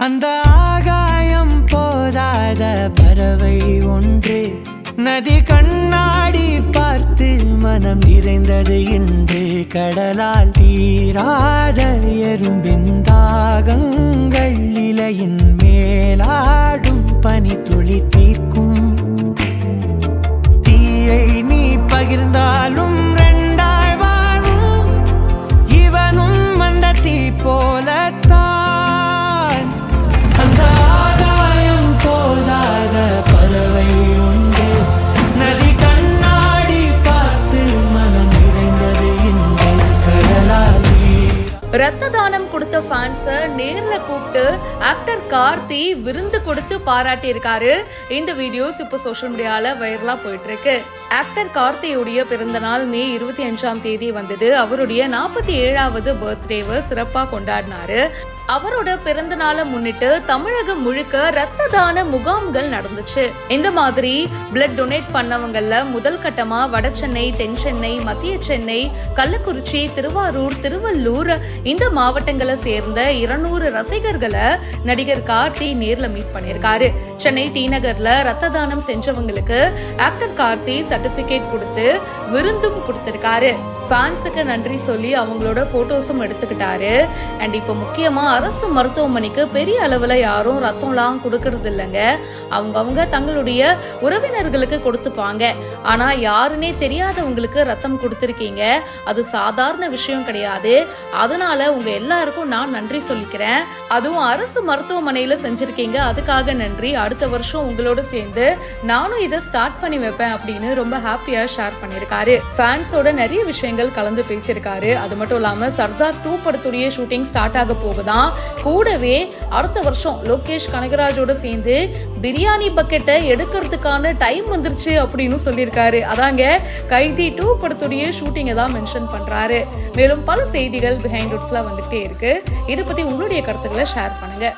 அந்த ஆகாயம் போதாத பறவை ஒன்று நதி கண்ணாடி பார்த்து மனம் நிறைந்தது இன்று கடலால் தீராத எறும்பின் தாகங்கள் இலையின் மேலாடும் பனி துளி தீர்க்கும் தீயை நீ பகிர்ந்தாலும் ரெண்டாய் வாழும் இவனும் அந்த தீ போலத்தான் அந்த ஆகாயம் போதாத பறவை உண்டு நதி கண்ணாடி பார்த்து மனம் நிறைந்தது இன்று கடலால் ரத்த தானம் கொடுத்த ஃபேன்ஸ நேர்ல கூப்பிட்டு ஆக்டர் கார்த்தி விருந்து கொடுத்து பாராட்டி இருக்காரு. இந்த வீடியோஸ் இப்போ சோஷியல் மீடியால வைரலா போயிட்டு இருக்கு. ஆக்டர் கார்த்தியுடைய பிறந்த நாள் மே 25ஆம் தேதி வந்தது. அவருடைய 47வது பர்த்டேவை சிறப்பா கொண்டாடினாரு. அவரோட பிறந்த நாளை முன்னிட்டு தமிழகம் முழுக்க ரத்த தான முகாம்கள் நடந்துச்சு. இந்த மாதிரி பிளட் டொனேட் பண்ணவங்கல்ல முதல் கட்டமா வட சென்னை, தென் சென்னை, மத்திய சென்னை, கள்ளக்குறிச்சி, திருவாரூர், திருவள்ளூர் இந்த மாவட்டங்களை சேர்ந்த 200 ரசிகர்களை நடிகர் கார்த்தி நேர்ல மீட் பண்ணிருக்காரு. சென்னை டி நகர்ல ரத்த தானம் செஞ்சவங்களுக்கு ஆக்டர் கார்த்தி சர்டிபிகேட் கொடுத்து விருந்தும் கொடுத்திருக்காரு. ஃபேன்ஸுக்கு நன்றி சொல்லி அவங்களோட போட்டோஸும் எடுத்துக்கிட்டாரு. அண்ட் இப்போ முக்கியமா அரசு மருத்துவமனைக்கு பெரிய அளவுல யாரும் ரத்தம்லாம் கொடுக்கறது இல்லைங்க. அவங்க தங்களுடைய உறவினர்களுக்கு கொடுத்துப்பாங்க. ஆனா யாருன்னே தெரியாதவங்களுக்கு ரத்தம் கொடுத்துருக்கீங்க. அது சாதாரண விஷயம் கிடையாது. அதனால உங்க எல்லாருக்கும் நான் நன்றி சொல்லிக்கிறேன். அதுவும் அரசு மருத்துவமனையில செஞ்சிருக்கீங்க, அதுக்காக நன்றி. அடுத்த வருஷம் உங்களோட சேர்ந்து நானும் இதை ஸ்டார்ட் பண்ணி வைப்பேன் அப்படின்னு ரொம்ப ஹாப்பியா ஷேர் பண்ணிருக்காரு. ஃபேன்ஸோட நிறைய விஷயங்கள் கலந்து பேசியிருக்காரு. அது மட்டும் இல்லாம சர்தார் 2 படத்துடைய ஷூட்டிங் ஸ்டார்ட் ஆக போகுதான். கூடவே அடுத்த வருஷம் லோகேஷ் கனகராஜோட சேர்ந்து பிரியாணி பக்கெட்டை எடுக்கிறதுக்கான டைம் வந்துருச்சு அப்படின்னு சொல்லியிருக்காரு. அதாங்க கைதி 2 படத்துடைய ஷூட்டிங்கை தான் மென்ஷன் பண்றாரு. மேலும் பல செய்திகள் பிஹைண்ட் ரூட்ஸ்ல வந்துட்டே இருக்கு. இதை பத்தி உங்களுடைய கருத்துக்களை ஷேர் பண்ணுங்க.